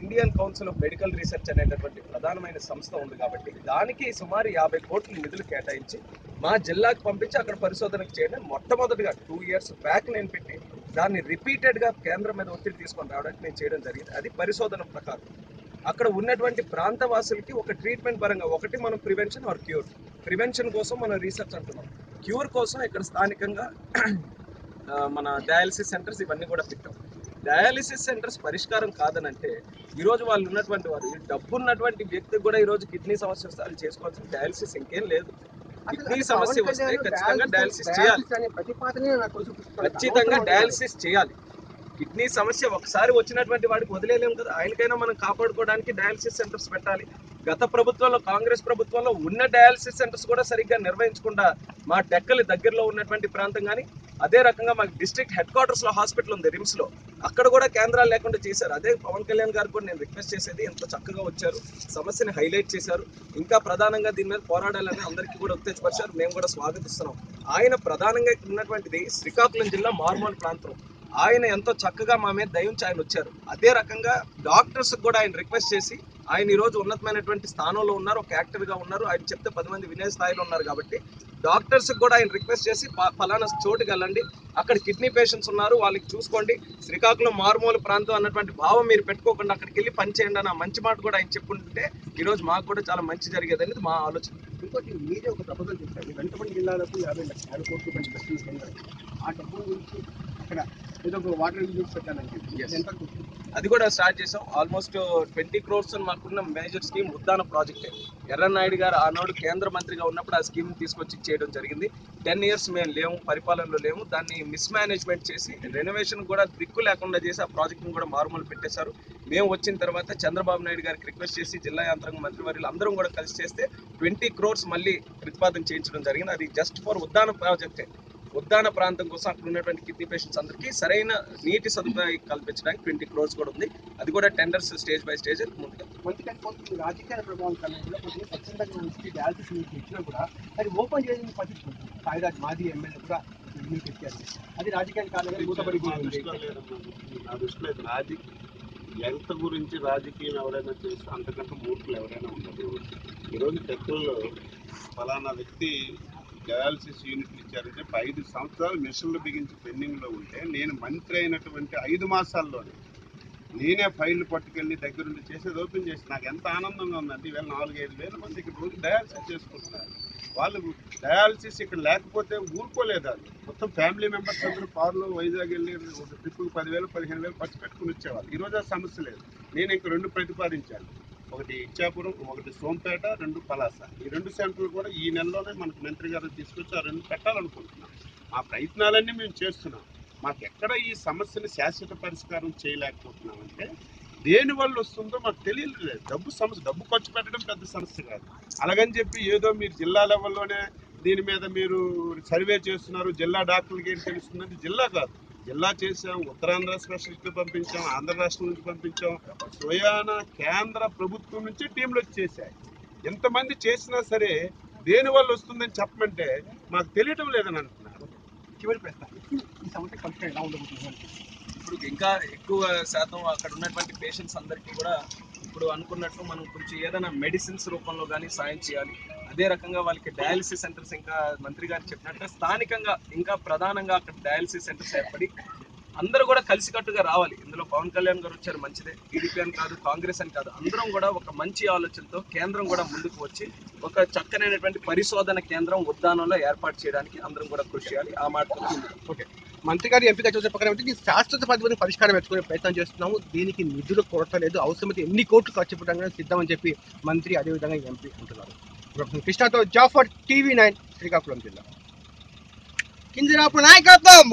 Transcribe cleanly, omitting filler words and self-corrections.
Indian council of medical research అనేటటువంటి ప్రధానమైన సంస్థ ఉంది కాబట్టి దానికి సుమారు 50 కోట్ల నిధులు కేటాయించి మా జిల్లాకు పంపించి అక్కడ పరిశోధనకు చేయడం మొట్టమొదటిగా 2 years బ్యాక్ నేను పెట్టి దాన్ని రిపీటెడ్గా కేంద్రం మీద ఒత్తిడి తీసుకొని రావడానికి నేను చేయడం జరిగింది. అది పరిశోధన ప్రకారం అక్కడ ఉన్నటువంటి ప్రాంతవాసులకి ఒక ట్రీట్మెంట్ పరంగా ఒకటి మనం ప్రివెన్షన్ ఆర్ క్యూర్. ప్రివెన్షన్ కోసం మనం రీసెర్చ్ అంటున్నాం, క్యూర్ కోసం ఇక్కడ స్థానికంగా మన డయాలసిస్ సెంటర్స్ ఇవన్నీ కూడా పెట్టాం. డయాలసిస్ సెంటర్స్ పరిష్కారం కాదనంటే ఈరోజు వాళ్ళు ఉన్నటువంటి వారు డబ్బు ఉన్నటువంటి వ్యక్తికి కూడా ఈరోజు కిడ్నీ సమస్య వస్తే అది చేసుకోవాల్సిన డయాలసిస్ ఇంకేం లేదు. కిడ్నీ సమస్య వస్తే ఖచ్చితంగా డయాలసిస్ చేయాలి, ఖచ్చితంగా డయాలసిస్ చేయాలి. కిడ్నీ సమస్య ఒకసారి వచ్చినటువంటి వాడికి వదిలేలేము కదా, ఆయనకైనా మనం కాపాడుకోవడానికి డయాలసిస్ సెంటర్స్ పెట్టాలి. గత ప్రభుత్వంలో కాంగ్రెస్ ప్రభుత్వంలో ఉన్న డయాలసిస్ సెంటర్స్ కూడా సరిగ్గా నిర్వహించకుండా మా డెక్కలి దగ్గరలో ఉన్నటువంటి ప్రాంతం కానీ అదే రకంగా మాకు డిస్ట్రిక్ట్ హెడ్ క్వార్టర్స్లో హాస్పిటల్ ఉంది రిమ్స్లో, అక్కడ కూడా కేంద్రాలు లేకుండా చేశారు. అదే పవన్ కళ్యాణ్ గారు కూడా నేను రిక్వెస్ట్ చేసేది, ఎంత చక్కగా వచ్చారు, సమస్యని హైలైట్ చేశారు, ఇంకా ప్రధానంగా దీని మీద పోరాడాలని అందరికీ కూడా ఉత్తేజపరిచారు. మేము కూడా స్వాగతిస్తున్నాం. ఆయన ప్రధానంగా ఇక్కడ ఉన్నటువంటిది శ్రీకాకుళం జిల్లా మార్మూల ప్రాంతం, ఆయన ఎంతో చక్కగా మా మీద దయించి ఆయన వచ్చారు. అదే రకంగా డాక్టర్స్ కూడా ఆయన రిక్వెస్ట్ చేసి ఆయన ఈరోజు ఉన్నతమైనటువంటి స్థానంలో ఉన్నారు, ఒక యాక్టర్గా ఉన్నారు, ఆయన చెప్తే 10 మంది వినే స్థాయిలో ఉన్నారు కాబట్టి డాక్టర్స్ కూడా ఆయన రిక్వెస్ట్ చేసి ఫలానా చోటుకి వెళ్ళండి, అక్కడ కిడ్నీ పేషెంట్స్ ఉన్నారు వాళ్ళకి చూసుకోండి, శ్రీకాకుళం మారుమూల ప్రాంతం అన్నటువంటి భావం మీరు పెట్టుకోకుండా అక్కడికి వెళ్ళి పని చేయండి అన్న మంచి మాట కూడా ఆయన చెప్పుకుంటే ఈరోజు మాకు కూడా చాలా మంచి జరిగేది అనేది మా ఆలోచన. ఇంకోటి మీరే ఒక ప్రపోజల్ చేశారు, వెంటపల్లి జిల్లాలకు 50 కోట్ల రూపాయలు ఖర్చు, ఆ డబ్బు నుంచి అక్కడ ఏదో ఒక వాటర్ యూజ్ పెట్టాలంటే అది కూడా స్టార్ట్ చేసాం. ఆల్మోస్ట్ 20 crores మాకున్న మేజర్ స్కీమ్ ఉద్దాన ప్రాజెక్టే. ఎర్రన్నాయుడు గారు ఆనాడు కేంద్ర మంత్రిగా ఉన్నప్పుడు ఆ స్కీమ్ తీసుకొచ్చి చేయడం జరిగింది. 10 years మేము లేము, పరిపాలనలో లేము, దాన్ని మిస్మేనేజ్మెంట్ చేసి రెనోవేషన్ కూడా దిక్కు లేకుండా చేసి ఆ ప్రాజెక్ట్ని కూడా మారుమూలు పెట్టేశారు. మేము వచ్చిన తర్వాత చంద్రబాబు నాయుడు గారికి రిక్వెస్ట్ చేసి జిల్లా యంత్రాంగ మంత్రివర్యులు అందరం కూడా కలిసి చేస్తే 20 crores మళ్ళీ ప్రతిపాదన చేయించడం జరిగింది. అది జస్ట్ ఫర్ ఉద్దాన ప్రాజెక్టే. ఉద్దాన ప్రాంతం కోసం అక్కడ ఉన్నటువంటి కిడ్నీ పేషెంట్స్ అందరికీ సరైన నీటి సదుపాయం కల్పించడానికి 20 crores కూడా ఉంది. అది కూడా టెండర్స్ స్టేజ్ బై స్టేజ్ ముందుకు. రాజకీయ ప్రభావం కన్నా స్వచ్ఛందంగా ఉంచి డయాలసిస్ ఇచ్చినా కూడా అది ఓపెన్ చేసిన పరిస్థితి సాయిరాజ్ మాజీ ఎమ్మెల్యే కూడా ఇచ్చారు. అది రాజకీయాలు కాదని మూతపడిపోయింది. నా దృష్టిలో ఎంత గురించి రాజకీయం ఎవరైనా చేస్తే అంతకంటే మూర్ఖులు ఎవరైనా ఉండదు. ఈరోజు టెక్కుల్లో ఫలానా వ్యక్తి డయాలసిస్ యూనిట్లు ఇచ్చారంటే 5 సంవత్సరాలు మిషన్లు బిగించి పెండింగ్లో ఉంటే నేను మంత్రి అయినటువంటి 5 మాసాల్లోనే నేనే ఫైళ్ళు పట్టుకెళ్ళి దగ్గరుండి చేసేది ఓపెన్ చేసి నాకు ఎంత ఆనందంగా ఉందంటే ఈవేళ 4-5 వేల మంది ఇక్కడ రోజు డయాలసిస్ చేసుకుంటున్నారు. వాళ్ళు డయాలసిస్ ఇక్కడ లేకపోతే ఊరుకోలేదు. అది మొత్తం ఫ్యామిలీ మెంబర్స్ అందరూ కారులో వైజాగ్ వెళ్ళి ఒక ట్రిప్కి 10,000-15,000 ఖర్చు పెట్టుకుని వచ్చేవాళ్ళు. ఈరోజు ఆ సమస్య లేదు. నేను ఇంక 2 ప్రతిపాదించాను, ఒకటి ఇచ్చాపురం, ఒకటి సోంపేట, 2 పలాస. ఈ 2 సెంటర్లు కూడా ఈ నెలలోనే మనకు మంత్రి గారు తీసుకొచ్చి ఆ 2 పెట్టాలనుకుంటున్నాం. ఆ ప్రయత్నాలన్నీ మేము చేస్తున్నాం. మాకు ఎక్కడ ఈ సమస్యను శాశ్వత పరిష్కారం చేయలేకపోతున్నామంటే దేనివల్ల వస్తుందో మాకు తెలియలేదు. డబ్బు ఖర్చు పెట్టడం పెద్ద సమస్య కాదు. అలాగని చెప్పి ఏదో మీరు జిల్లా లెవెల్లోనే దీని మీద మీరు సర్వే చేస్తున్నారు, జిల్లా డాక్టర్లకి ఏం తెలుస్తుందంటే జిల్లా కాదు. జిల్లా చేసాం, ఉత్తరాంధ్ర స్పెషలిస్టులు పంపించాం, ఆంధ్ర రాష్ట్రం నుంచి పంపించాం, స్వయాన కేంద్ర ప్రభుత్వం నుంచి టీంలు వచ్చేసాయి. ఎంతమంది చేసినా సరే దేనివల్ల వస్తుందని చెప్పమంటే మాకు తెలియటం లేదని అంటున్నారు. చివరి ప్రశ్న, ఈ సమస్య పరిష్కారం ఎలా ఉండబోతుంది? ఇప్పుడు ఇంకా ఎక్కువ శాతం అక్కడ ఉన్నటువంటి పేషెంట్స్ అందరికీ కూడా ఇప్పుడు అనుకున్నట్టు మనం కొంచెం ఏదైనా మెడిసిన్స్ రూపంలో కానీ సాయం చేయాలి. అదే రకంగా వాళ్ళకి డయాలసిస్ సెంటర్స్ ఇంకా మంత్రి గారు చెప్పినట్టు స్థానికంగా ఇంకా ప్రధానంగా అక్కడ డయాలసిస్ సెంటర్స్ ఏర్పడి అందరూ కూడా కలిసికట్టుగా రావాలి. ఇందులో పవన్ కళ్యాణ్ గారు వచ్చారు, మంచిదే. టీడీపీ అని కాదు, కాంగ్రెస్ అని కాదు, అందరం కూడా ఒక మంచి ఆలోచనతో కేంద్రం కూడా ముందుకు వచ్చి ఒక చక్కనైనటువంటి పరిశోధన కేంద్రం ఉద్దానంలో ఏర్పాటు చేయడానికి అందరం కూడా కృషి చేయాలి. ఆ మాట ఓకే, మంత్రి గారు ఎంపీ దగ్గర చెప్పకపోతే శాశ్వత పద్ధతిని పరిష్కారం పెట్టుకునే ప్రయత్నం చేస్తున్నాము. దీనికి నిధులు కొరత లేదు, అవసరమైతే ఎన్ని కోట్లు ఖర్చు పెట్టడానికి సిద్ధమని చెప్పి మంత్రి అదేవిధంగా ఎంపీ అంటున్నారు. కృష్ణతో జాఫర్, TV9 శ్రీకాకుళం జిల్లా. కింజరాపు నాయకత్వం.